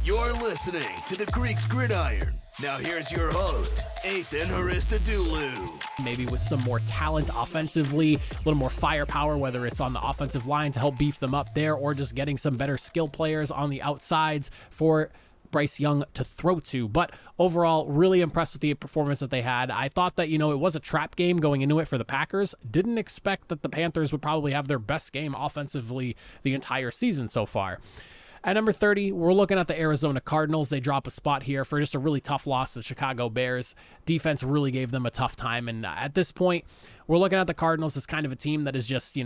You're listening to the Greeks Gridiron. Now here's your host, Ethan Haristadoulou. Maybe with some more talent offensively, a little more firepower, whether it's on the offensive line to help beef them up there or just getting some better skill players on the outsides for Bryce Young to throw to. But overall, really impressed with the performance that they had. I thought that, it was a trap game going into it for the Packers. Didn't expect that the Panthers would probably have their best game offensively the entire season so far. At number 30, we're looking at the Arizona Cardinals. They drop a spot here for just a really tough loss to the Chicago Bears. Defense really gave them a tough time. And at this point, we're looking at the Cardinals as kind of a team that is just,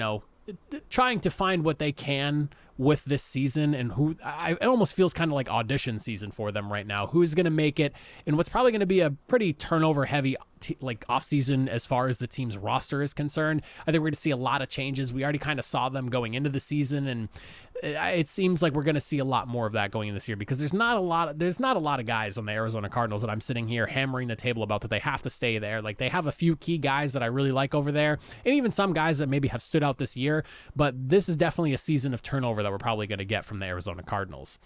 trying to find what they can with this season, and it almost feels kind of like audition season for them right now. Who's going to make it in what's probably going to be a pretty turnover heavy offseason as far as the team's roster is concerned. I think we're going to see a lot of changes. We already kind of saw them going into the season, and it seems like we're going to see a lot more of that going in this year because there's not a lot of guys on the Arizona Cardinals that I'm sitting here hammering the table about that they have to stay there. Like, they have a few key guys that I really like over there, and even some guys that maybe have stood out this year, but this is definitely a season of turnover that we're probably going to get from the Arizona Cardinals.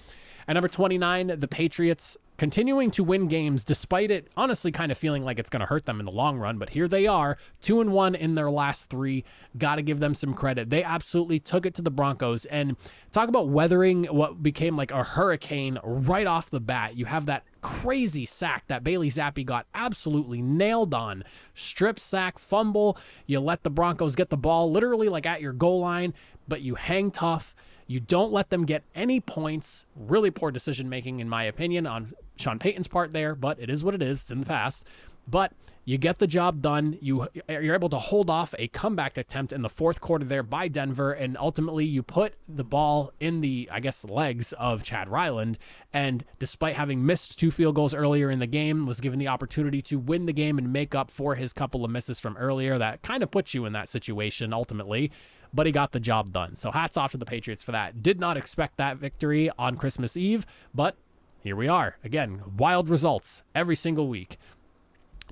At number 29, the Patriots continuing to win games despite it honestly kind of feeling like it's going to hurt them in the long run, but here they are, 2-1 in their last 3. Got to give them some credit. They absolutely took it to the Broncos, and talk about weathering what became like a hurricane right off the bat. You have that crazy sack that Bailey Zappi got absolutely nailed on. Strip sack, fumble. You let the Broncos get the ball literally like at your goal line, but you hang tough. You don't let them get any points. Really poor decision making, in my opinion, on Sean Payton's part there, but it is what it is. It's in the past. But you get the job done. You're able to hold off a comeback attempt in the fourth quarter there by Denver, and ultimately you put the ball in the, legs of Chad Ryland, and despite having missed 2 field goals earlier in the game, was given the opportunity to win the game and make up for his couple of misses from earlier. That kind of puts you in that situation ultimately, but he got the job done. So hats off to the Patriots for that. Did not expect that victory on Christmas Eve, but here we are. Again, wild results every single week.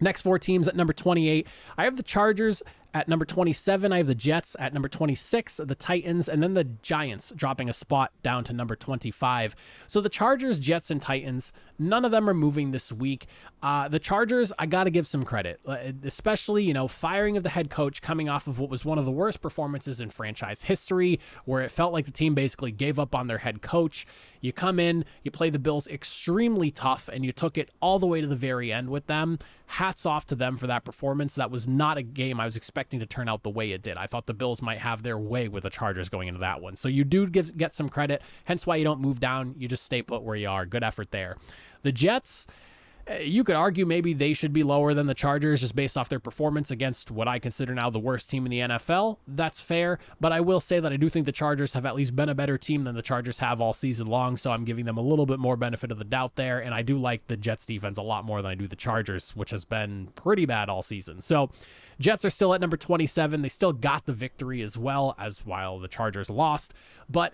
Next 4 teams at number 28, I have the Chargers. At number 27, I have the Jets. At number 26, the Titans, and then the Giants dropping a spot down to number 25. So the Chargers, Jets, and Titans, none of them are moving this week. The Chargers, I got to give some credit, especially, firing of the head coach coming off of what was one of the worst performances in franchise history, where it felt like the team basically gave up on their head coach. You come in, you play the Bills extremely tough, and you took it all the way to the very end with them. Hats off to them for that performance. That was not a game I was expecting to turn out the way it did. I thought the Bills might have their way with the Chargers going into that one. So you do get some credit, hence why you don't move down. You just stay put where you are. Good effort there. The Jets, you could argue maybe they should be lower than the Chargers just based off their performance against what I consider now the worst team in the NFL. That's fair, but I will say that I do think the Chargers have at least been a better team than the Chargers have all season long, so I'm giving them a little bit more benefit of the doubt there, and I do like the Jets defense a lot more than I do the Chargers, which has been pretty bad all season. So Jets are still at number 27. They still got the victory as well, as while the Chargers lost, but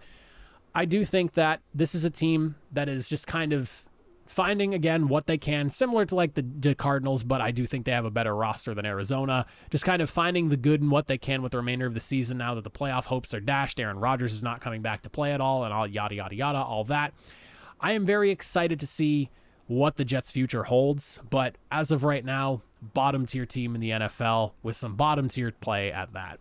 I do think that this is a team that is just kind of finding, again, what they can, similar to like the Cardinals, but I do think they have a better roster than Arizona. Just kind of finding the good in what they can with the remainder of the season now that the playoff hopes are dashed. Aaron Rodgers is not coming back to play at all, and all yada, yada, yada, all that. I am very excited to see what the Jets' future holds, but as of right now, bottom tier team in the NFL with some bottom tier play at that.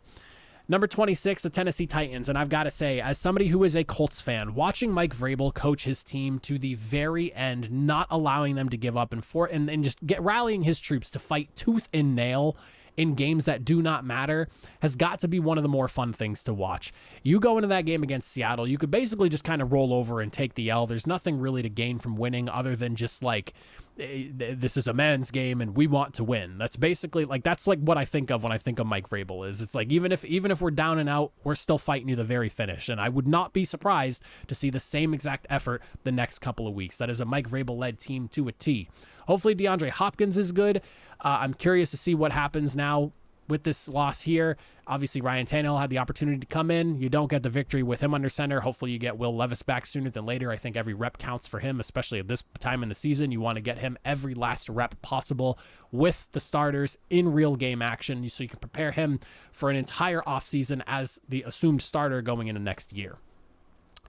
Number 26, the Tennessee Titans, and I've got to say, as somebody who is a Colts fan, watching Mike Vrabel coach his team to the very end, not allowing them to give up and just rallying his troops to fight tooth and nail in games that do not matter, has got to be one of the more fun things to watch. You go into that game against Seattle, you could basically just kind of roll over and take the L. There's nothing really to gain from winning other than just like, this is a man's game and we want to win. That's basically that's what I think of when I think of Mike Vrabel. It's like even if we're down and out, we're still fighting to the very finish, and I would not be surprised to see the same exact effort the next couple of weeks. That is a Mike Vrabel led team to a T. Hopefully DeAndre Hopkins is good. I'm curious to see what happens now with this loss here. Obviously, Ryan Tannehill had the opportunity to come in. You don't get the victory with him under center. Hopefully, you get Will Levis back sooner than later. I think every rep counts for him, especially at this time in the season. You want to get him every last rep possible with the starters in real game action so you can prepare him for an entire offseason as the assumed starter going into next year.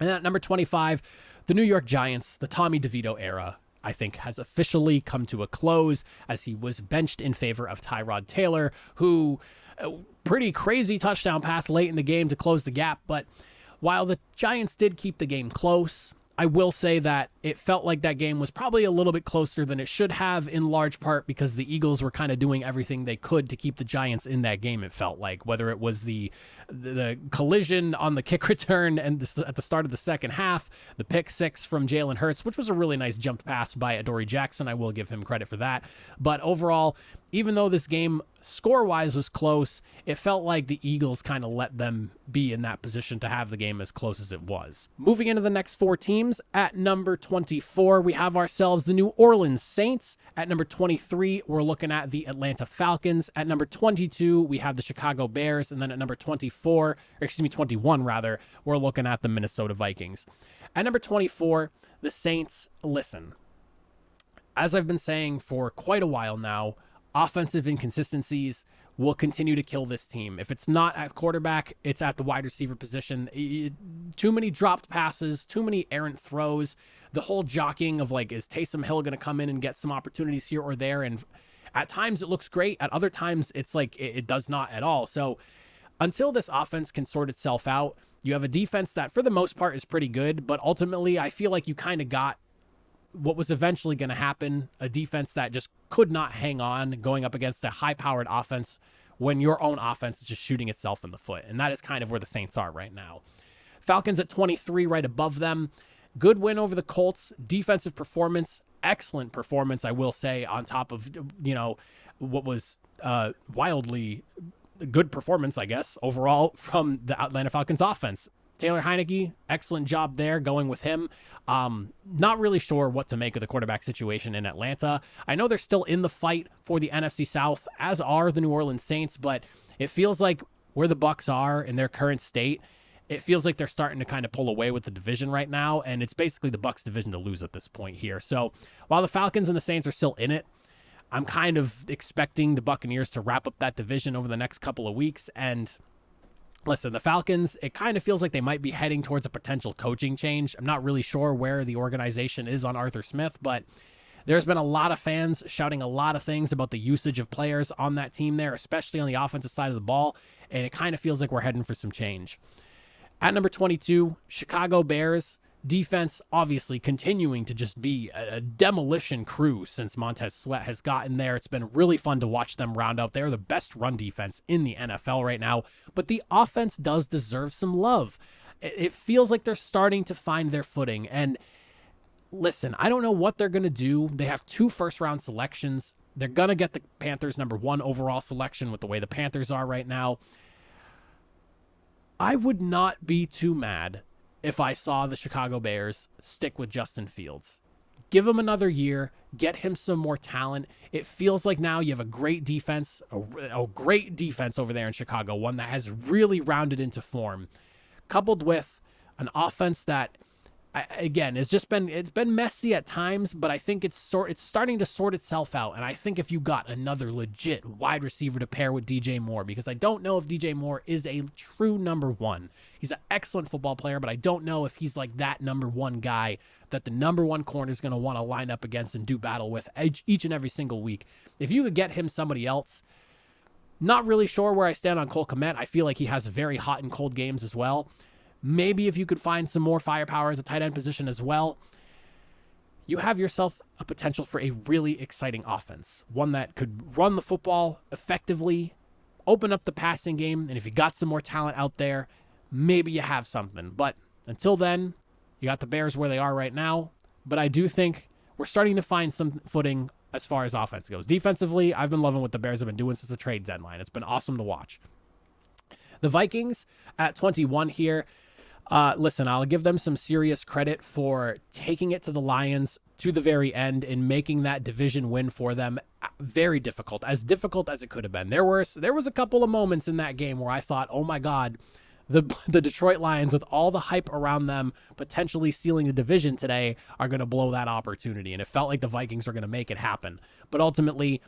And at number 25, The New York Giants, the Tommy DeVito era, I think, has officially come to a close as he was benched in favor of Tyrod Taylor, who pretty crazy touchdown pass late in the game to close the gap. But while the Giants did keep the game close, I will say that it felt like that game was probably a little bit closer than it should have, in large part because the Eagles were kind of doing everything they could to keep the Giants in that game, it felt like, whether it was the collision on the kick return and at the start of the second half, the pick six from Jalen Hurts, which was a really nice jumped pass by Adoree Jackson. I will give him credit for that. But overall, even though this game score-wise was close, it felt like the Eagles kind of let them be in that position to have the game as close as it was. Moving into the next four teams, at number 24, we have ourselves the New Orleans Saints. At number 23, we're looking at the Atlanta Falcons. At number 22, we have the Chicago Bears. And then at number 21 rather, we're looking at the Minnesota Vikings. At number 24, the Saints. Listen, as I've been saying for quite a while now, offensive inconsistencies will continue to kill this team. If it's not at quarterback, it's at the wide receiver position. Too many dropped passes, too many errant throws, the whole jockeying of like, is Taysom Hill going to come in and get some opportunities here or there? And at times it looks great. At other times it's like it does not at all. So until this offense can sort itself out, you have a defense that for the most part is pretty good, but ultimately I feel like you kind of got what was eventually going to happen, a defense that just could not hang on going up against a high-powered offense when your own offense is just shooting itself in the foot. And that is kind of where the Saints are right now. Falcons at 23, right above them. Good win over the Colts. Defensive performance, excellent performance, I will say, on top of, what was wildly good performance, I guess, overall from the Atlanta Falcons offense. Taylor Heineke, excellent job there going with him. Not really sure what to make of the quarterback situation in Atlanta. I know they're still in the fight for the NFC South, as are the New Orleans Saints, but it feels like where the Bucs are in their current state, it feels like they're starting to kind of pull away with the division right now, and it's basically the Bucs division to lose at this point here. So while the Falcons and the Saints are still in it, I'm kind of expecting the Buccaneers to wrap up that division over the next couple of weeks. And listen, the Falcons, it kind of feels like they might be heading towards a potential coaching change. I'm not really sure where the organization is on Arthur Smith, but there's been a lot of fans shouting a lot of things about the usage of players on that team there, especially on the offensive side of the ball, and it kind of feels like we're heading for some change. At number 22, Chicago Bears. Defense obviously continuing to just be a demolition crew since Montez Sweat has gotten there. It's been really fun to watch them round out. They're the best run defense in the NFL right now, but the offense does deserve some love. It feels like they're starting to find their footing. And listen, I don't know what they're going to do. They have 2 first-round selections. They're going to get the Panthers' number 1 overall selection with the way the Panthers are right now. I would not be too mad if I saw the Chicago Bears stick with Justin Fields. Give him another year, get him some more talent. It feels like now you have a great defense, a great defense over there in Chicago, one that has really rounded into form, coupled with an offense that, again, it's been messy at times, but I think it's starting to sort itself out. And I think if you got another legit wide receiver to pair with DJ Moore, because I don't know if DJ Moore is a true number 1. He's an excellent football player, but I don't know if he's like that number 1 guy that the number 1 corner is going to want to line up against and do battle with each and every single week. If you could get him somebody else, not really sure where I stand on Cole Kmet. I feel like he has very hot and cold games as well. Maybe if you could find some more firepower at the tight end position as well, you have yourself a potential for a really exciting offense. One that could run the football effectively, open up the passing game, and if you got some more talent out there, maybe you have something. But until then, you got the Bears where they are right now. But I do think we're starting to find some footing as far as offense goes. Defensively, I've been loving what the Bears have been doing since the trade deadline. It's been awesome to watch. The Vikings at 21 here. Listen, I'll give them some serious credit for taking it to the Lions to the very end and making that division win for them very difficult as it could have been. There was a couple of moments in that game where I thought, oh my God, the Detroit Lions, with all the hype around them potentially stealing the division today, are going to blow that opportunity. And it felt like the Vikings were going to make it happen. But ultimately,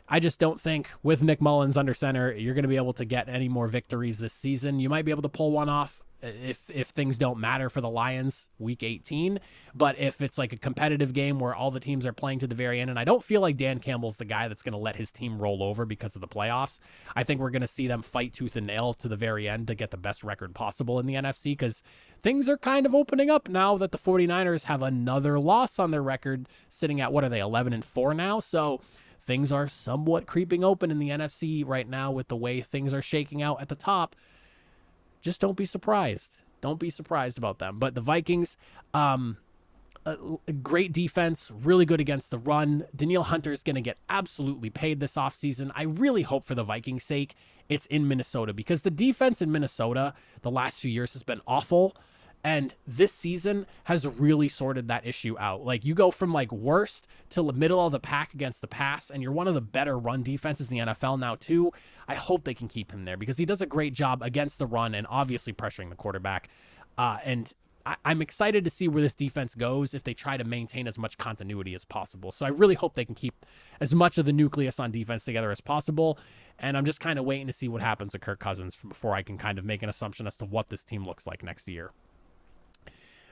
I just don't think with Nick Mullins under center, you're going to be able to get any more victories this season. You might be able to pull one off if things don't matter for the Lions week 18. But if it's like a competitive game where all the teams are playing to the very end, and I don't feel like Dan Campbell's the guy that's going to let his team roll over because of the playoffs. I think we're going to see them fight tooth and nail to the very end to get the best record possible in the NFC, because things are kind of opening up now that the 49ers have another loss on their record, sitting at, what are they, 11-4 now? So things are somewhat creeping open in the NFC right now with the way things are shaking out at the top. Just don't be surprised. Don't be surprised about them. But the Vikings, a great defense, really good against the run. Danielle Hunter is going to get absolutely paid this offseason. I really hope for the Vikings' sake it's in Minnesota, because the defense in Minnesota the last few years has been awful. And this season has really sorted that issue out. Like, you go from like worst to the middle of the pack against the pass, and you're one of the better run defenses in the NFL now too. I hope they can keep him there, because he does a great job against the run and obviously pressuring the quarterback. And I'm excited to see where this defense goes if they try to maintain as much continuity as possible. So I really hope they can keep as much of the nucleus on defense together as possible. And I'm just kind of waiting to see what happens to Kirk Cousins before I can kind of make an assumption as to what this team looks like next year.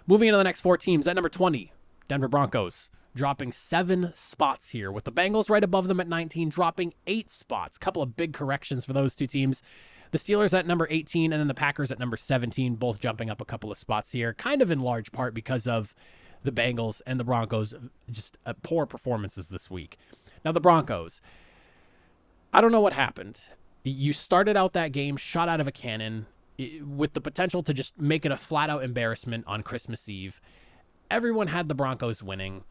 Moving into the next 4 teams, at number 20, Denver Broncos, dropping 7 spots here, with the Bengals right above them at 19, dropping 8 spots. Couple of big corrections for those two teams. The Steelers at number 18, and then the Packers at number 17, both jumping up a couple of spots here, kind of in large part because of the Bengals and the Broncos, just poor performances this week. Now, the Broncos, I don't know what happened. You started out that game shot out of a cannon, with the potential to just make it a flat-out embarrassment on Christmas Eve. Everyone had the Broncos winning,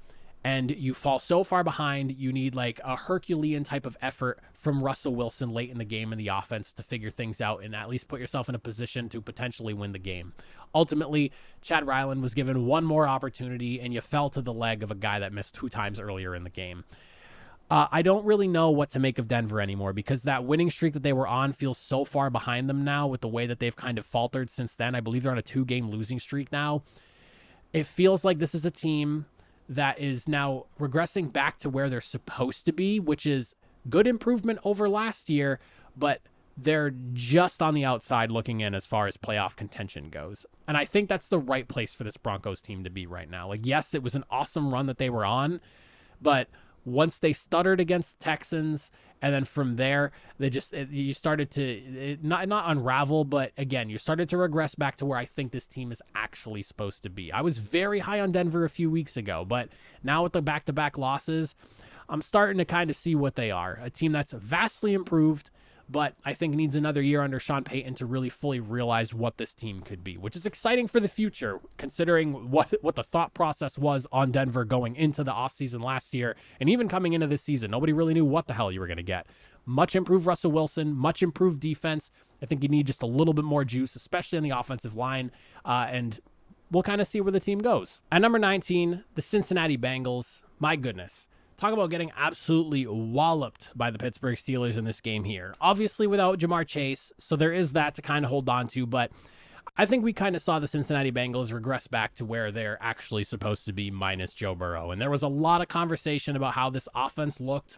and you fall so far behind, you need like a Herculean type of effort from Russell Wilson late in the game in the offense to figure things out and at least put yourself in a position to potentially win the game. Ultimately, Chad Ryland was given one more opportunity, and you fell to the leg of a guy that missed 2 times earlier in the game. I don't really know what to make of Denver anymore, because that winning streak that they were on feels so far behind them now with the way that they've kind of faltered since then. I believe they're on a 2-game losing streak now. It feels like this is a team that is now regressing back to where they're supposed to be, which is good improvement over last year, but they're just on the outside looking in as far as playoff contention goes. And I think that's the right place for this Broncos team to be right now. Like, yes, it was an awesome run that they were on, but once they stuttered against the Texans, and then from there, you started to not unravel, but again, you started to regress back to where I think this team is actually supposed to be. I was very high on Denver a few weeks ago, but now with the back-to-back losses, I'm starting to kind of see what they are. A team that's vastly improved, but I think needs another year under Sean Payton to really fully realize what this team could be, which is exciting for the future, considering what the thought process was on Denver going into the offseason last year, and even coming into this season. Nobody really knew what the hell you were going to get. Much improved Russell Wilson, much improved defense. I think you need just a little bit more juice, especially on the offensive line, and we'll kind of see where the team goes. At number 19, the Cincinnati Bengals. My goodness. Talk about getting absolutely walloped by the Pittsburgh Steelers in this game here. Obviously without Jamar Chase, so there is that to kind of hold on to, but I think we kind of saw the Cincinnati Bengals regress back to where they're actually supposed to be minus Joe Burrow. And there was a lot of conversation about how this offense looked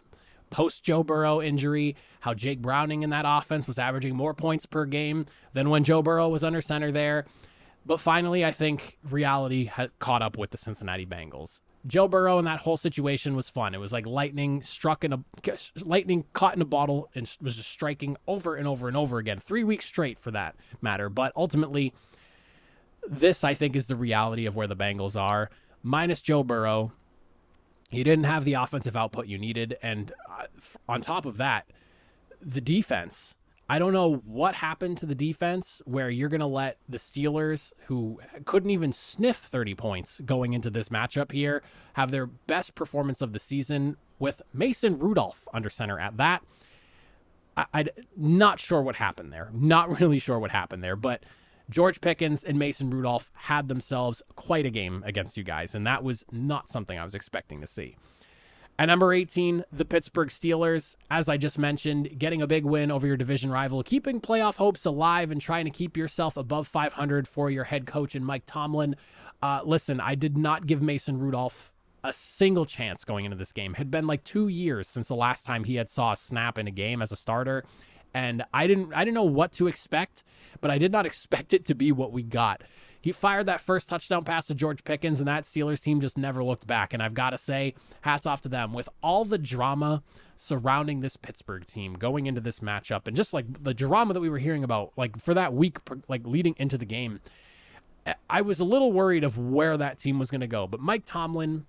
post Joe Burrow injury, how Jake Browning in that offense was averaging more points per game than when Joe Burrow was under center there. But finally, I think reality had caught up with the Cincinnati Bengals. Joe Burrow in that whole situation was fun. It was like lightning caught in a bottle and was just striking over and over and over again, 3 weeks straight for that matter. But ultimately, this I think is the reality of where the Bengals are. Minus Joe Burrow, you didn't have the offensive output you needed. And on top of that, the defense. I don't know what happened to the defense where you're going to let the Steelers, who couldn't even sniff 30 points going into this matchup here, have their best performance of the season with Mason Rudolph under center at that. I'm not sure what happened there. Not really sure what happened there, but George Pickens and Mason Rudolph had themselves quite a game against you guys, and that was not something I was expecting to see. At number 18, the Pittsburgh Steelers, as I just mentioned, getting a big win over your division rival, keeping playoff hopes alive and trying to keep yourself above 500 for your head coach and Mike Tomlin. Listen, I did not give Mason Rudolph a single chance going into this game. It had been like 2 years since the last time he had saw a snap in a game as a starter. and I didn't know what to expect, but I did not expect it to be what we got. He fired that first touchdown pass to George Pickens, and that Steelers team just never looked back. And I've got to say, hats off to them. With all the drama surrounding this Pittsburgh team going into this matchup, and just like the drama that we were hearing about, like for that week, like leading into the game, I was a little worried of where that team was going to go. But Mike Tomlin,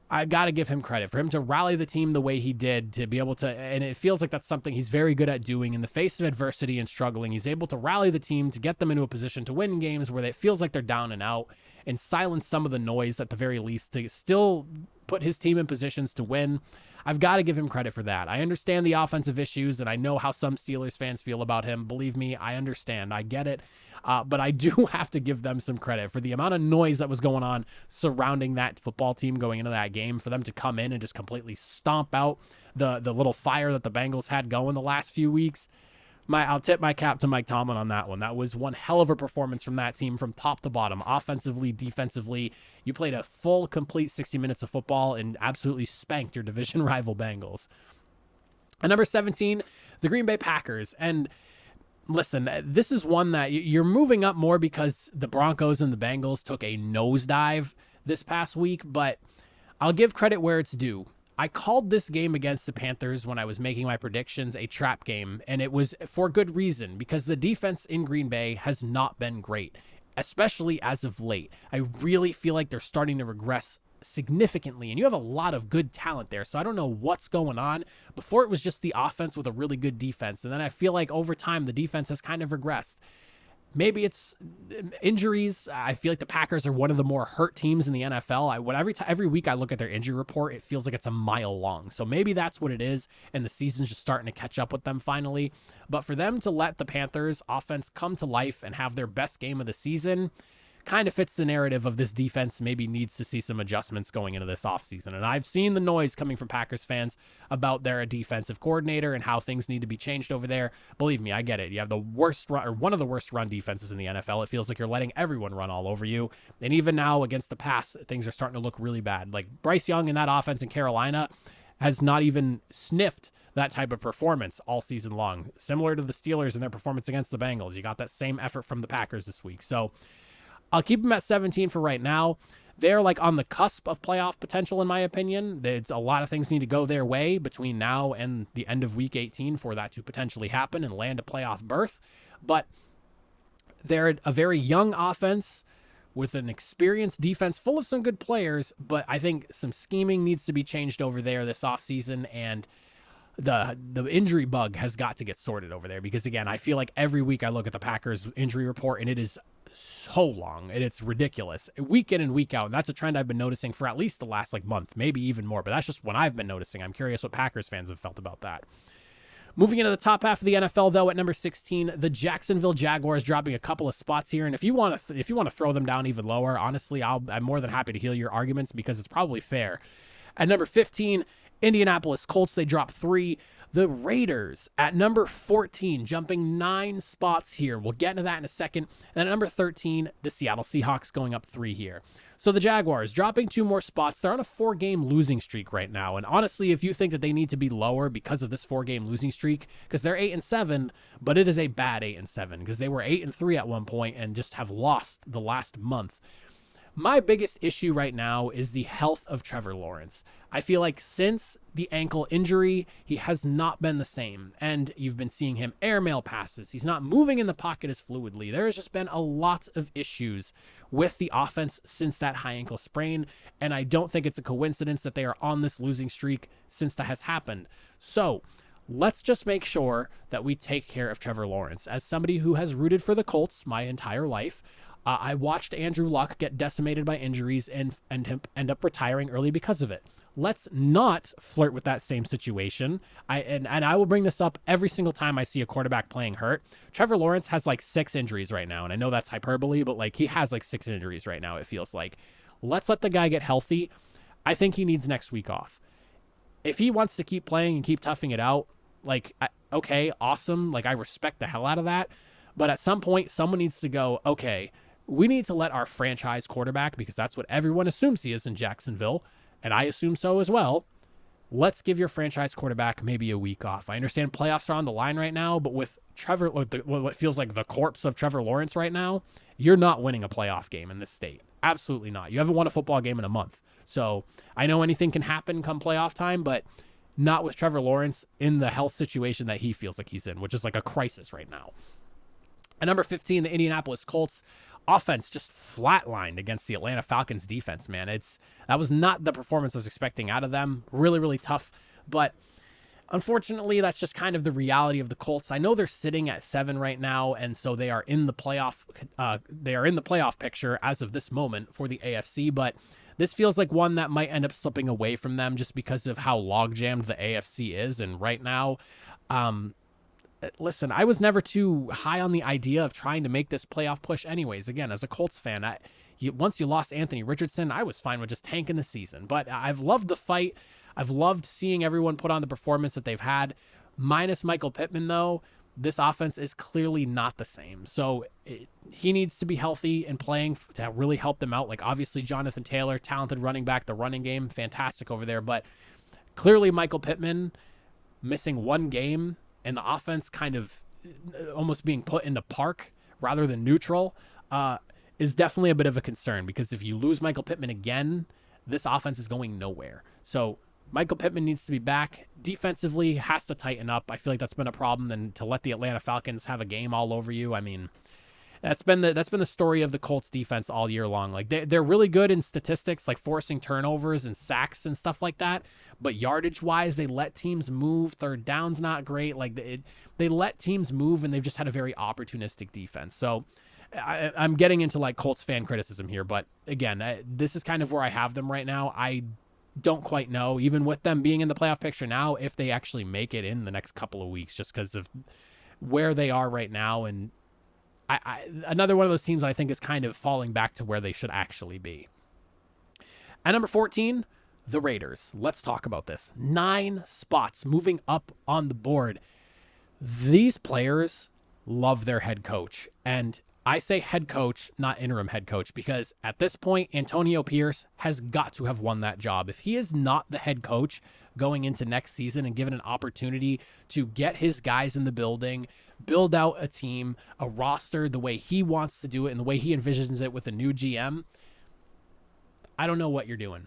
I got to give him credit for him to rally the team the way he did, to be able to, and it feels like that's something he's very good at doing in the face of adversity and struggling. He's able to rally the team to get them into a position to win games where it feels like they're down and out, and silence some of the noise at the very least to still put his team in positions to win. I've got to give him credit for that. I understand the offensive issues, and I know how some Steelers fans feel about him. Believe me, I understand. I get it. But I do have to give them some credit for the amount of noise that was going on surrounding that football team going into that game, for them to come in and just completely stomp out the little fire that the Bengals had going the last few weeks. I'll tip my cap to Mike Tomlin on that one. That was one hell of a performance from that team from top to bottom, offensively, defensively. You played a full, complete 60 minutes of football and absolutely spanked your division rival Bengals. At number 17, the Green Bay Packers. And listen, this is one that you're moving up more because the Broncos and the Bengals took a nosedive this past week, but I'll give credit where it's due. I called this game against the Panthers when I was making my predictions a trap game, and it was for good reason, because the defense in Green Bay has not been great, especially as of late. I really feel like they're starting to regress significantly, and you have a lot of good talent there, so I don't know what's going on. Before, it was just the offense with a really good defense, and then I feel like over time the defense has kind of regressed. Maybe it's injuries. I feel like the Packers are one of the more hurt teams in the NFL. Every week I look at their injury report, it feels like it's a mile long. So maybe that's what it is, and the season's just starting to catch up with them finally. But for them to let the Panthers offense come to life and have their best game of the season kind of fits the narrative of this defense maybe needs to see some adjustments going into this offseason. And I've seen the noise coming from Packers fans about their defensive coordinator and how things need to be changed over there. Believe me, I get it. You have the worst run, or one of the worst run defenses in the NFL. It feels like you're letting everyone run all over you. And even now against the pass, things are starting to look really bad. Like Bryce Young in that offense in Carolina has not even sniffed that type of performance all season long. Similar to the Steelers in their performance against the Bengals. You got that same effort from the Packers this week. So I'll keep them at 17 for right now. They're like on the cusp of playoff potential, in my opinion. There's a lot of things need to go their way between now and the end of week 18 for that to potentially happen and land a playoff berth. But they're a very young offense with an experienced defense full of some good players, but I think some scheming needs to be changed over there this offseason, and the injury bug has got to get sorted over there, because again, I feel like every week I look at the Packers injury report and it is so long and it's ridiculous week in and week out. And that's a trend I've been noticing for at least the last month, maybe even more, but that's just what I've been noticing. I'm curious what Packers fans have felt about that. Moving into the top half of the NFL, though, at number 16, the Jacksonville Jaguars dropping a couple of spots here. And if you want to throw them down even lower, honestly, I'm more than happy to hear your arguments, because it's probably fair. At number 15, Indianapolis Colts, they drop 3. The Raiders at number 14, jumping 9 spots here. We'll get into that in a second. And at number 13, the Seattle Seahawks going up 3 here. So the Jaguars dropping 2 more spots. They're on a 4-game losing streak right now. And honestly, if you think that they need to be lower because of this 4-game losing streak, because they're 8-7, but it is a bad 8-7, because they were 8-3 at one point and just have lost the last month. My biggest issue right now is the health of Trevor Lawrence. I feel like since the ankle injury, he has not been the same. And you've been seeing him airmail passes. He's not moving in the pocket as fluidly. There has just been a lot of issues with the offense since that high ankle sprain. And I don't think it's a coincidence that they are on this losing streak since that has happened. So let's just make sure that we take care of Trevor Lawrence. As somebody who has rooted for the Colts my entire life, I watched Andrew Luck get decimated by injuries and end up retiring early because of it. Let's not flirt with that same situation. I will bring this up every single time I see a quarterback playing hurt. Trevor Lawrence has 6 injuries right now, and I know that's hyperbole, but he has 6 injuries right now, it feels like. Let's let the guy get healthy. I think he needs next week off. If he wants to keep playing and keep toughing it out, okay, awesome. I respect the hell out of that. But at some point, someone needs to go, okay, we need to let our franchise quarterback, because that's what everyone assumes he is in Jacksonville, and I assume so as well, let's give your franchise quarterback maybe a week off. I understand playoffs are on the line right now, but with Trevor, what feels like the corpse of Trevor Lawrence right now, you're not winning a playoff game in this state. Absolutely not. You haven't won a football game in a month. So I know anything can happen come playoff time, but not with Trevor Lawrence in the health situation that he feels like he's in, which is like a crisis right now. At number 15, the Indianapolis Colts offense just flatlined against the Atlanta Falcons defense, man. That was not the performance I was expecting out of them. Really, really tough. But unfortunately, that's just kind of the reality of the Colts. I know they're sitting at 7 right now, and so they are in the playoff. They are in the playoff picture as of this moment for the AFC. But this feels like one that might end up slipping away from them just because of how logjammed the AFC is. And right now, listen, I was never too high on the idea of trying to make this playoff push anyways. Again, as a Colts fan, once you lost Anthony Richardson, I was fine with just tanking the season. But I've loved the fight. I've loved seeing everyone put on the performance that they've had. Minus Michael Pittman, though, this offense is clearly not the same. So he needs to be healthy and playing to really help them out. Like, obviously, Jonathan Taylor, talented running back, the running game, fantastic over there. But clearly, Michael Pittman missing one game and the offense kind of almost being put into park rather than neutral is definitely a bit of a concern, because if you lose Michael Pittman again, this offense is going nowhere. So Michael Pittman needs to be back. Defensively, has to tighten up. I feel like that's been a problem. Then to let the Atlanta Falcons have a game all over you, I mean, that's been the story of the Colts defense all year long. Like they're really good in statistics, like forcing turnovers and sacks and stuff like that. But yardage wise, they let teams move. Third down's not great. Like they let teams move, and they've just had a very opportunistic defense. So I'm getting into like Colts fan criticism here, but again, this is kind of where I have them right now. I don't quite know, even with them being in the playoff picture now, if they actually make it in the next couple of weeks, just because of where they are right now. And another one of those teams I think is kind of falling back to where they should actually be. At number 14, the Raiders. Let's talk about this. 9 spots moving up on the board. These players love their head coach. And I say head coach, not interim head coach, because at this point, Antonio Pierce has got to have won that job. If he is not the head coach going into next season and given an opportunity to get his guys in the building, build out a team, a roster, the way he wants to do it and the way he envisions it with a new GM, I don't know what you're doing.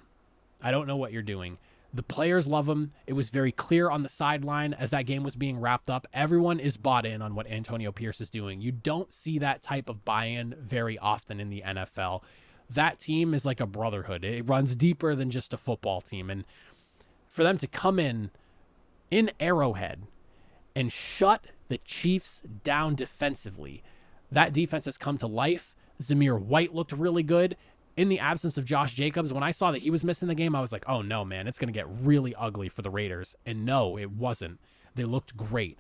I don't know what you're doing. The players love him. It was very clear on the sideline as that game was being wrapped up. Everyone is bought in on what Antonio Pierce is doing. You don't see that type of buy-in very often in the NFL. That team is like a brotherhood. It runs deeper than just a football team. And for them to come in Arrowhead and shut the Chiefs down defensively, that defense has come to life. Zamir White looked really good. In the absence of Josh Jacobs, when I saw that he was missing the game, I was like, oh no, man, it's going to get really ugly for the Raiders. And no, it wasn't. They looked great.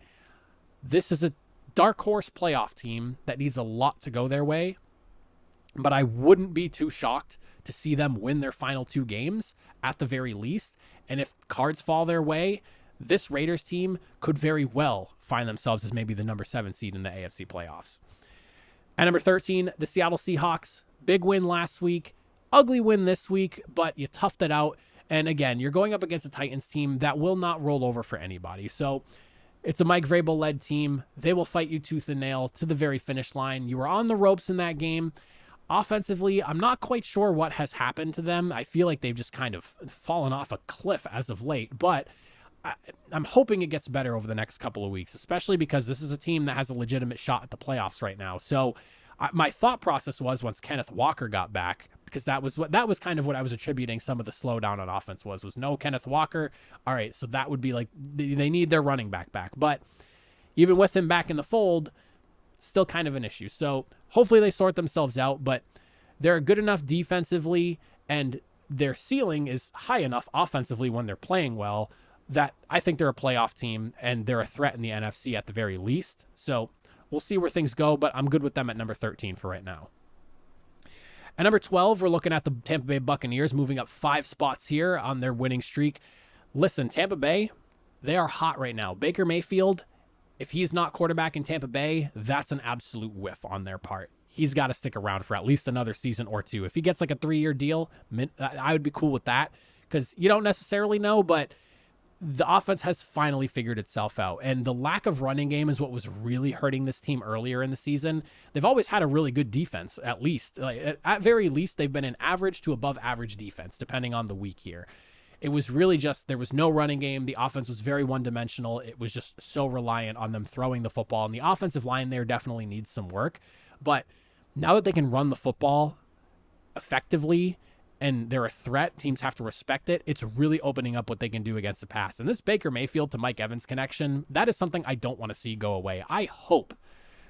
This is a dark horse playoff team that needs a lot to go their way, but I wouldn't be too shocked to see them win their final 2 games at the very least. And if cards fall their way, this Raiders team could very well find themselves as maybe the number 7 seed in the AFC playoffs. At number 13, the Seattle Seahawks. Big win last week, ugly win this week, but you toughed it out. And again, you're going up against a Titans team that will not roll over for anybody. So it's a Mike Vrabel-led team. They will fight you tooth and nail to the very finish line. You were on the ropes in that game. Offensively, I'm not quite sure what has happened to them. I feel like they've just kind of fallen off a cliff as of late, but I'm hoping it gets better over the next couple of weeks, especially because this is a team that has a legitimate shot at the playoffs right now. So my thought process was, once Kenneth Walker got back, because that was kind of what I was attributing some of the slowdown on offense was no Kenneth Walker. All right, so that would be like they need their running back. But even with him back in the fold, still kind of an issue. So hopefully they sort themselves out, but they're good enough defensively and their ceiling is high enough offensively when they're playing well that I think they're a playoff team and they're a threat in the NFC at the very least. So we'll see where things go, but I'm good with them at number 13 for right now. At number 12, we're looking at the Tampa Bay Buccaneers moving up 5 spots here on their winning streak. Listen, Tampa Bay, they are hot right now. Baker Mayfield, if he's not quarterback in Tampa Bay, that's an absolute whiff on their part. He's got to stick around for at least another season or 2. If he gets like a 3-year deal, I would be cool with that, because you don't necessarily know, but the offense has finally figured itself out. And the lack of running game is what was really hurting this team earlier in the season. They've always had a really good defense, at least. Like, at very least, they've been an average to above average defense, depending on the week here. It was really just, there was no running game. The offense was very one-dimensional. It was just so reliant on them throwing the football. And the offensive line there definitely needs some work. But now that they can run the football effectively and they're a threat, teams have to respect it. It's really opening up what they can do against the pass. And this Baker Mayfield to Mike Evans connection, that is something I don't want to see go away. I hope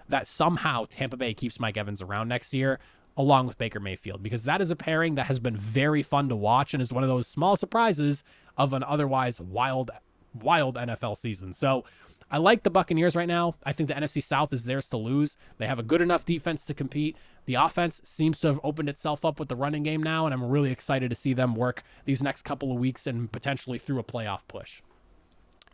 that somehow Tampa Bay keeps Mike Evans around next year, along with Baker Mayfield, because that is a pairing that has been very fun to watch and is one of those small surprises of an otherwise wild NFL season. So I like the Buccaneers right now. I think the NFC South is theirs to lose. They have a good enough defense to compete. The offense seems to have opened itself up with the running game now, and I'm really excited to see them work these next couple of weeks and potentially through a playoff push.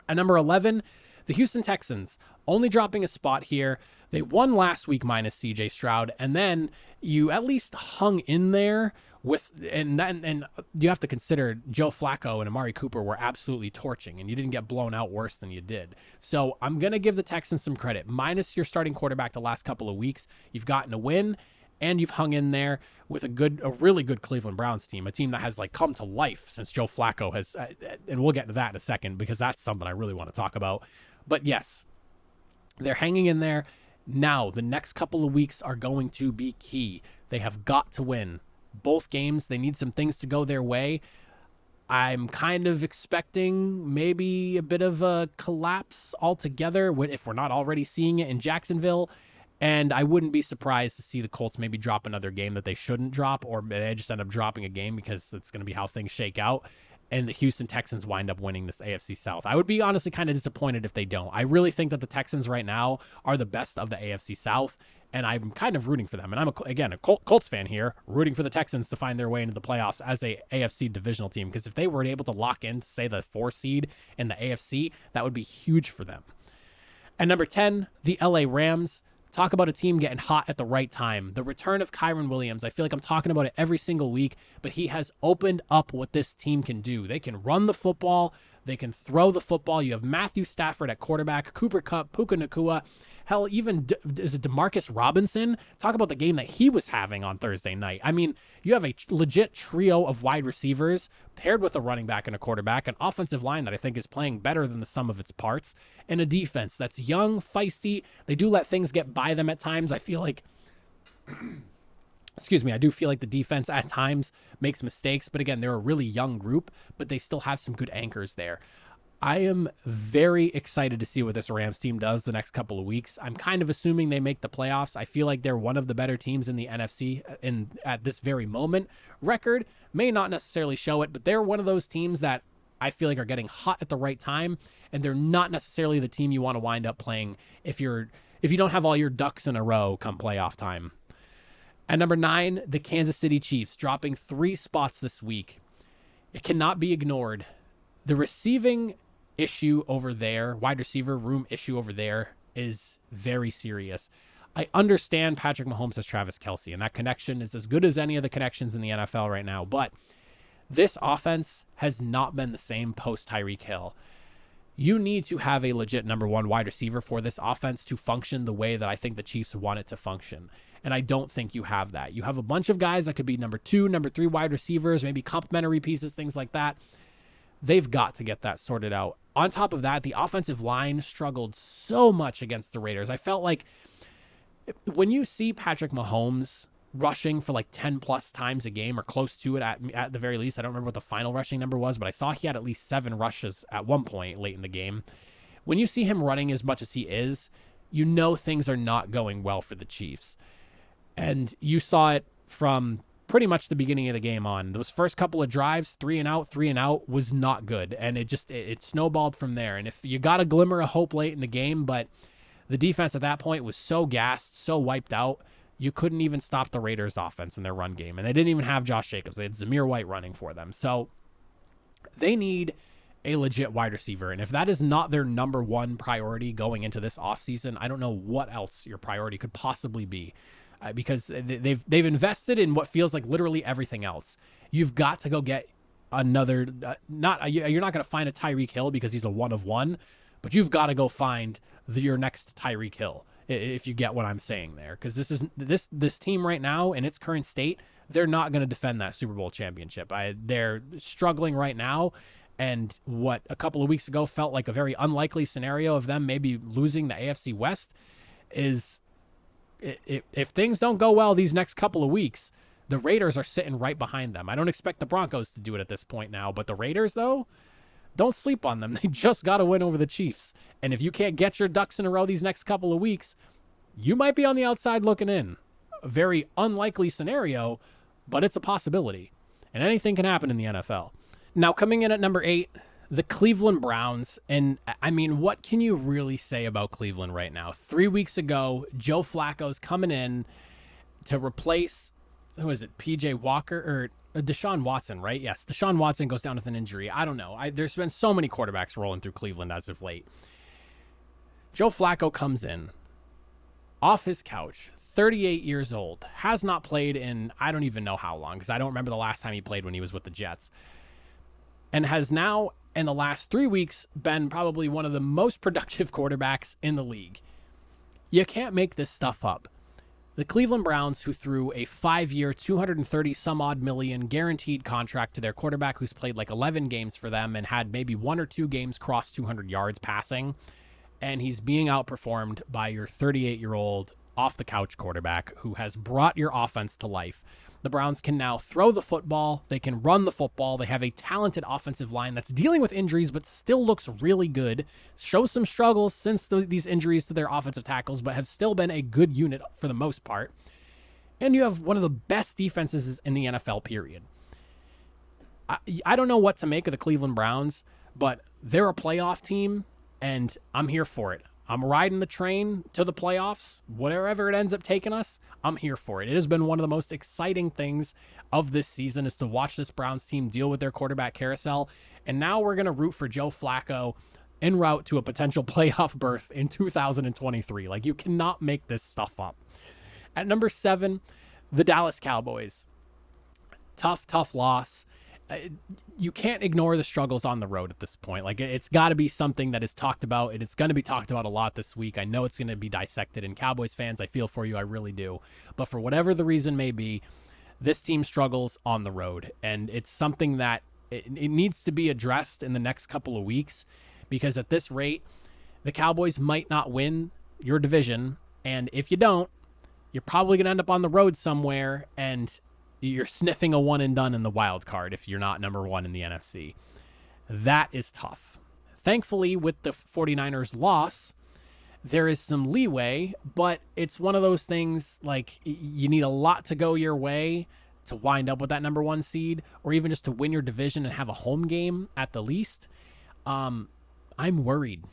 At number 11, the Houston Texans, only dropping a spot here. They won last week minus CJ Stroud, and then you at least hung in there with, and you have to consider Joe Flacco and Amari Cooper were absolutely torching, and you didn't get blown out worse than you did. So I'm going to give the Texans some credit. Minus your starting quarterback the last couple of weeks, you've gotten a win, and you've hung in there with a really good Cleveland Browns team, a team that has like come to life since Joe Flacco has, and we'll get to that in a second because that's something I really want to talk about. But yes, they're hanging in there. Now, the next couple of weeks are going to be key. They have got to win both games. They need some things to go their way. I'm kind of expecting maybe a bit of a collapse altogether if we're not already seeing it in Jacksonville. And I wouldn't be surprised to see the Colts maybe drop another game that they shouldn't drop, or they just end up dropping a game because it's going to be how things shake out. And the Houston Texans wind up winning this AFC South. I would be honestly kind of disappointed if they don't. I really think that the Texans right now are the best of the AFC South, and I'm kind of rooting for them. And I'm, a Colts fan here, rooting for the Texans to find their way into the playoffs as a AFC divisional team, because if they were able to lock in to, say, the 4 seed in the AFC, that would be huge for them. At number 10, the LA Rams. Talk about a team getting hot at the right time. The return of Kyren Williams. I feel like I'm talking about it every single week, but he has opened up what this team can do. They can run the football. They can throw the football. You have Matthew Stafford at quarterback, Cooper Kupp, Puka Nacua. Hell, even is it Demarcus Robinson? Talk about the game that he was having on Thursday night. I mean, you have a legit trio of wide receivers paired with a running back and a quarterback, an offensive line that I think is playing better than the sum of its parts, and a defense that's young, feisty. They do let things get by them at times. I feel like, I do feel like the defense at times makes mistakes, but again, they're a really young group, but they still have some good anchors there. I am very excited to see what this Rams team does the next couple of weeks. I'm kind of assuming they make the playoffs. I feel like they're one of the better teams in the NFC at this very moment. Record may not necessarily show it, but they're one of those teams that I feel like are getting hot at the right time, and they're not necessarily the team you want to wind up playing if you don't have all your ducks in a row come playoff time. At number 9, the Kansas City Chiefs, dropping 3 spots this week. It cannot be ignored. The receiving issue over there, wide receiver room issue over there, is very serious. I understand Patrick Mahomes has Travis Kelce, and that connection is as good as any of the connections in the NFL right now, but this offense has not been the same post Tyreek Hill. You need to have a legit number 1 wide receiver for this offense to function the way that I think the Chiefs want it to function. And I don't think you have that. You have a bunch of guys that could be number 2, number 3 wide receivers, maybe complementary pieces, things like that. They've got to get that sorted out. On top of that, the offensive line struggled so much against the Raiders. I felt like when you see Patrick Mahomes rushing for like 10 plus times a game or close to it at the very least, I don't remember what the final rushing number was, but I saw he had at least 7 rushes at one point late in the game. When you see him running as much as he is, you know things are not going well for the Chiefs. And you saw it from pretty much the beginning of the game on. Those first couple of drives, 3 and out, was not good. And it snowballed from there. And if you got a glimmer of hope late in the game, but the defense at that point was so gassed, so wiped out, you couldn't even stop the Raiders offense in their run game. And they didn't even have Josh Jacobs. They had Zamir White running for them. So they need a legit wide receiver. And if that is not their number 1 priority going into this offseason, I don't know what else your priority could possibly be. Because they've invested in what feels like literally everything else. You've got to go get another, you're not going to find a Tyreek Hill because he's a one of one, but you've got to go find your next Tyreek Hill, if you get what I'm saying there. Because this team right now in its current state, they're not going to defend that Super Bowl championship. They're struggling right now. And what a couple of weeks ago felt like a very unlikely scenario of them maybe losing the AFC West is, if things don't go well these next couple of weeks, the Raiders are sitting right behind them. I don't expect the Broncos to do it at this point now, but the Raiders, though, don't sleep on them. They just got to win over the Chiefs. And if you can't get your ducks in a row these next couple of weeks, you might be on the outside looking in. A very unlikely scenario, but it's a possibility. And anything can happen in the NFL. Now, coming in at number 8, the Cleveland Browns. And I mean, what can you really say about Cleveland right now? 3 weeks ago, Joe Flacco's coming in to replace, who is it, PJ Walker or Deshaun Watson, right? Yes, Deshaun Watson goes down with an injury. I don't know. There's been so many quarterbacks rolling through Cleveland as of late. Joe Flacco comes in off his couch, 38 years old, has not played in I don't even know how long, because I don't remember the last time he played when he was with the Jets, and has now, in the last 3 weeks, been probably one of the most productive quarterbacks in the league. You can't make this stuff up. The Cleveland Browns, who threw a 5-year, $230-some-odd million guaranteed contract to their quarterback who's played like 11 games for them and had maybe 1 or 2 games cross 200 yards passing, and he's being outperformed by your 38-year-old off-the-couch quarterback who has brought your offense to life. The Browns can now throw the football. They can run the football. They have a talented offensive line that's dealing with injuries but still looks really good. Shows some struggles since these injuries to their offensive tackles, but have still been a good unit for the most part. And you have one of the best defenses in the NFL, period. I don't know what to make of the Cleveland Browns, but they're a playoff team, and I'm here for it. I'm riding the train to the playoffs. Whatever it ends up taking us, I'm here for it. It has been one of the most exciting things of this season is to watch this Browns team deal with their quarterback carousel. And now we're going to root for Joe Flacco en route to a potential playoff berth in 2023. Like, you cannot make this stuff up. At number 7, the Dallas Cowboys. Tough loss. You can't ignore the struggles on the road at this point. Like, it's got to be something that is talked about, and it's going to be talked about a lot this week. I know it's going to be dissected, and Cowboys fans, I feel for you. I really do. But for whatever the reason may be, this team struggles on the road, and it's something that it needs to be addressed in the next couple of weeks, because at this rate, the Cowboys might not win your division, and if you don't, you're probably going to end up on the road somewhere, and you're sniffing a one and done in the wild card if you're not number 1 in the NFC. That is tough. Thankfully, with the 49ers loss, there is some leeway, but it's one of those things, like, you need a lot to go your way to wind up with that number 1 seed, or even just to win your division and have a home game at the least. I'm worried.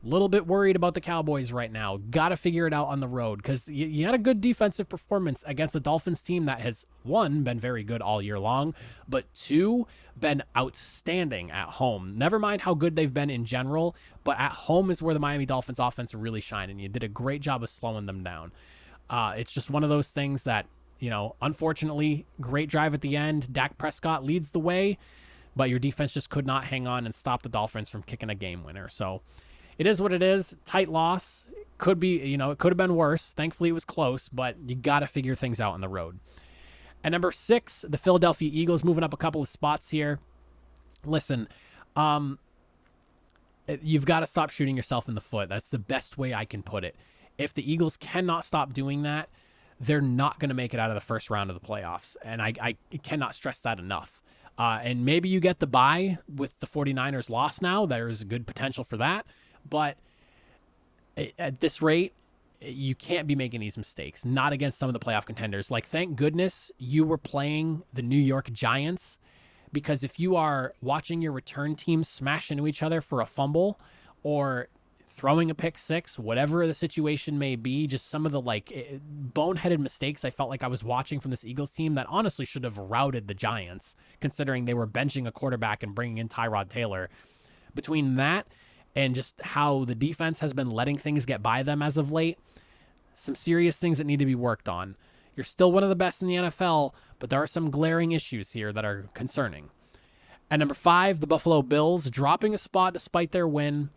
A little bit worried about the Cowboys right now. Got to figure it out on the road, because you had a good defensive performance against a Dolphins team that has, 1, been very good all year long, but 2, been outstanding at home. Never mind how good they've been in general, but at home is where the Miami Dolphins offense really shined, and you did a great job of slowing them down. It's just one of those things that, unfortunately, great drive at the end. Dak Prescott leads the way, but your defense just could not hang on and stop the Dolphins from kicking a game winner. So it is what it is. Tight loss. Could be, it could have been worse. Thankfully, it was close, but you got to figure things out on the road. At number 6, the Philadelphia Eagles, moving up a couple of spots here. Listen, you've got to stop shooting yourself in the foot. That's the best way I can put it. If the Eagles cannot stop doing that, they're not going to make it out of the first round of the playoffs. And I cannot stress that enough. And maybe you get the bye with the 49ers loss now. There's a good potential for that. But at this rate, you can't be making these mistakes. Not against some of the playoff contenders. Like, thank goodness you were playing the New York Giants, because if you are watching your return team smash into each other for a fumble or throwing a pick six, whatever the situation may be, just some of the boneheaded mistakes I felt like I was watching from this Eagles team that honestly should have routed the Giants, considering they were benching a quarterback and bringing in Tyrod Taylor. Between that and just how the defense has been letting things get by them as of late, some serious things that need to be worked on. You're still one of the best in the NFL, but there are some glaring issues here that are concerning. At number 5, the Buffalo Bills, dropping a spot despite their win.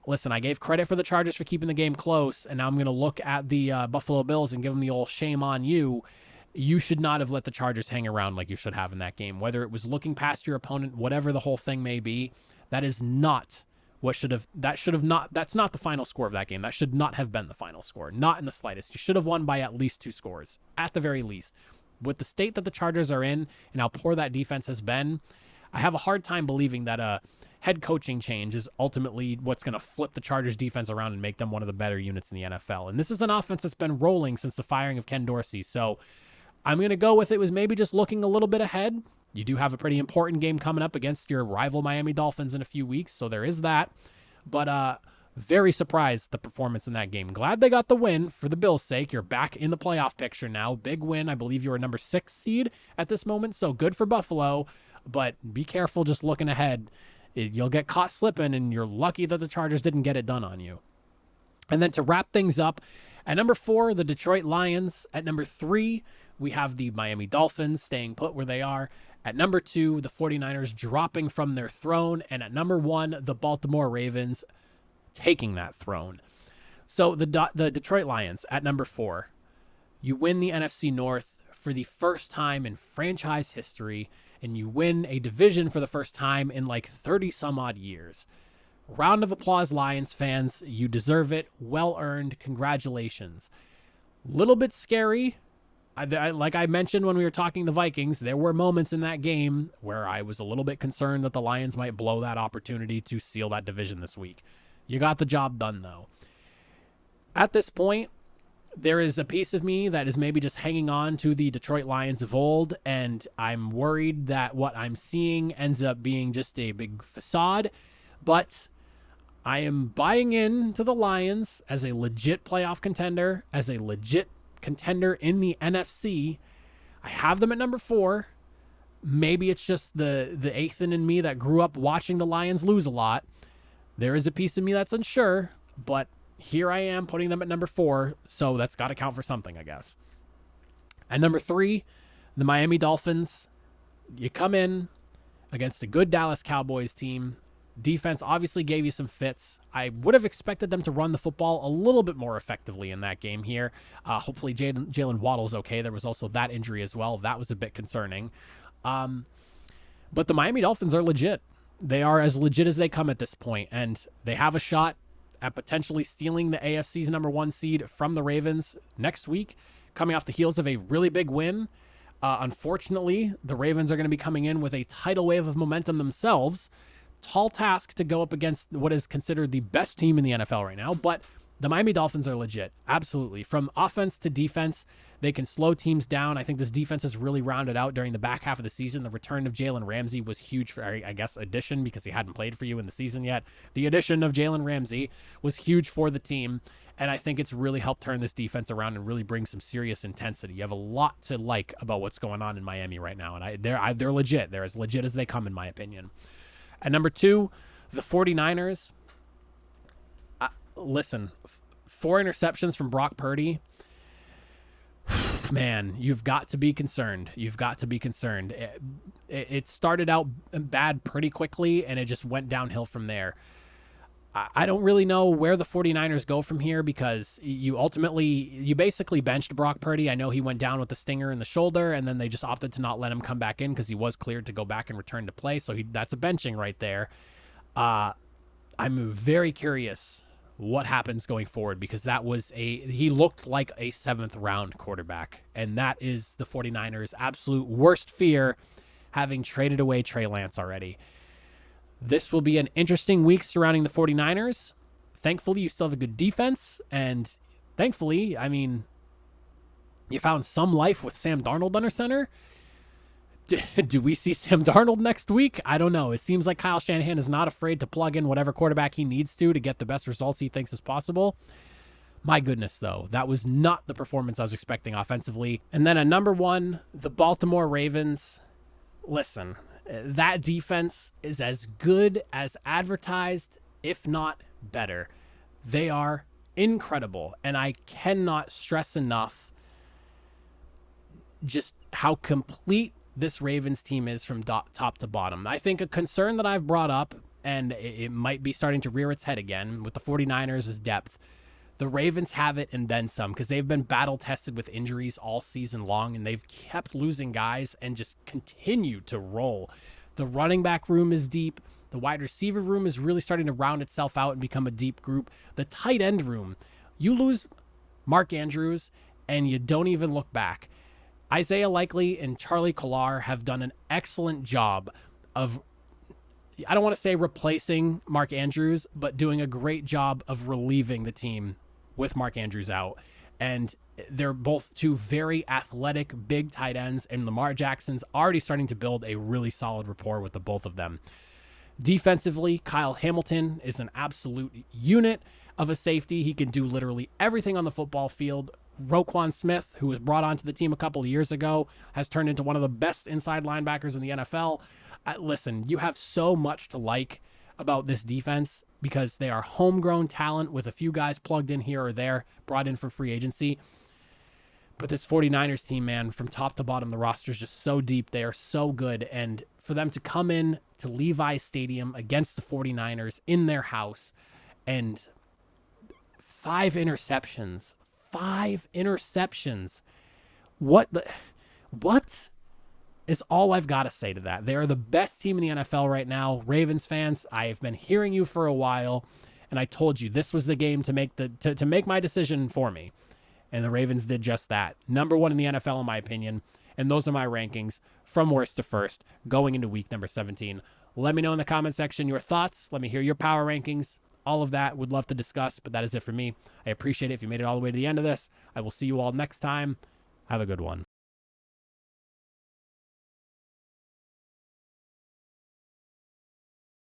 Listen, I gave credit for the Chargers for keeping the game close, and now I'm going to look at the Buffalo Bills and give them the old shame on you. You should not have let the Chargers hang around like you should have in that game. Whether it was looking past your opponent, whatever the whole thing may be, that is not what should have, that's not the final score of that game. That should not have been the final score. Not in the slightest. You should have won by at least 2 scores, at the very least. With the state that the Chargers are in and how poor that defense has been, I have a hard time believing that a head coaching change is ultimately what's going to flip the Chargers defense around and make them one of the better units in the NFL. And this is an offense that's been rolling since the firing of Ken Dorsey. So I'm going to go with it was maybe just looking a little bit ahead. You do have a pretty important game coming up against your rival Miami Dolphins in a few weeks, so there is that. But very surprised at the performance in that game. Glad they got the win for the Bills' sake. You're back in the playoff picture now. Big win. I believe you're a number 6 seed at this moment, so good for Buffalo. But be careful just looking ahead. You'll get caught slipping, and you're lucky that the Chargers didn't get it done on you. And then to wrap things up, at number 4, the Detroit Lions. At number 3, we have the Miami Dolphins staying put where they are. At number 2, the 49ers dropping from their throne. And at number 1, the Baltimore Ravens taking that throne. So the Detroit Lions at number 4. You win the NFC North for the first time in franchise history, and you win a division for the first time in like 30 some odd years. Round of applause, Lions fans. You deserve it. Well earned. Congratulations. Little bit scary. Like I mentioned when we were talking the Vikings, there were moments in that game where I was a little bit concerned that the Lions might blow that opportunity to seal that division this week. You got the job done, though. At this point, there is a piece of me that is maybe just hanging on to the Detroit Lions of old, and I'm worried that what I'm seeing ends up being just a big facade, but I am buying into the Lions as a legit playoff contender, as a legit contender in the NFC. I have them at number 4. Maybe it's just the Ethan in me that grew up watching the Lions lose a lot. There is a piece of me that's unsure, but here I am putting them at number 4, so that's got to count for something, I guess. At number 3, the Miami Dolphins. You come in against a good Dallas Cowboys team. Defense obviously gave you some fits. I would have expected them to run the football a little bit more effectively in that game here. Hopefully Jalen Waddle's okay. There was also that injury as well. That was a bit concerning. But the Miami Dolphins are legit. They are as legit as they come at this point, and they have a shot at potentially stealing the AFC's number 1 seed from the Ravens next week, coming off the heels of a really big win. Unfortunately, the Ravens are going to be coming in with a tidal wave of momentum themselves. Tall task to go up against what is considered the best team in the NFL right now, but the Miami Dolphins are legit. Absolutely. From offense to defense, they can slow teams down. I think this defense is really rounded out during the back half of the season. The return of Jalen Ramsey was huge for, I guess, addition because he hadn't played for you in the season yet. The addition of Jalen Ramsey was huge for the team, and I think it's really helped turn this defense around and really bring some serious intensity. You have a lot to like about what's going on in Miami right now, and they're legit. They're as legit as they come, in my opinion. At number 2, the 49ers. Listen, 4 interceptions from Brock Purdy. Man, you've got to be concerned. You've got to be concerned. It started out bad pretty quickly, and it just went downhill from there. I don't really know where the 49ers go from here because you basically benched Brock Purdy. I know he went down with the stinger in the shoulder, and then they just opted to not let him come back in because he was cleared to go back and return to play. So that's a benching right there. I'm very curious what happens going forward because he looked like a 7th round quarterback, and that is the 49ers' absolute worst fear, having traded away Trey Lance already. This will be an interesting week surrounding the 49ers. Thankfully, you still have a good defense, and thankfully, you found some life with Sam Darnold under center. Do we see Sam Darnold next week? I don't know. It seems like Kyle Shanahan is not afraid to plug in whatever quarterback he needs to get the best results he thinks is possible. My goodness, though, that was not the performance I was expecting offensively. And then at number 1, the Baltimore Ravens. Listen, that defense is as good as advertised, if not better. They are incredible, and I cannot stress enough just how complete this Ravens team is from top to bottom. I think a concern that I've brought up, and it might be starting to rear its head again with the 49ers, is depth. The Ravens have it and then some, because they've been battle tested with injuries all season long, and they've kept losing guys and just continue to roll. The running back room is deep. The wide receiver room is really starting to round itself out and become a deep group. The tight end room, you lose Mark Andrews and you don't even look back. Isaiah Likely and Charlie Collar have done an excellent job of, I don't want to say replacing Mark Andrews, but doing a great job of relieving the team with Mark Andrews out. And they're both two very athletic, big tight ends, and Lamar Jackson's already starting to build a really solid rapport with the both of them. Defensively, Kyle Hamilton is an absolute unit of a safety. He can do literally everything on the football field. Roquan Smith, who was brought onto the team a couple of years ago, has turned into one of the best inside linebackers in the NFL. Listen, you have so much to like about this defense because they are homegrown talent with a few guys plugged in here or there, brought in for free agency. But this 49ers team, man, from top to bottom, the roster is just so deep. They are so good. And for them to come in to Levi's Stadium against the 49ers in their house and 5 interceptions. What is all I've got to say to that? They are the best team in the NFL right now. Ravens fans, I have been hearing you for a while, and I told you this was the game to make to make my decision for me. And the Ravens did just that. Number 1 in the NFL, in my opinion. And those are my rankings from worst to first going into week number 17. Let me know in the comment section your thoughts. Let me hear your power rankings. All of that would love to discuss, but that is it for me. I appreciate it if you made it all the way to the end of this. I will see you all next time. Have a good one.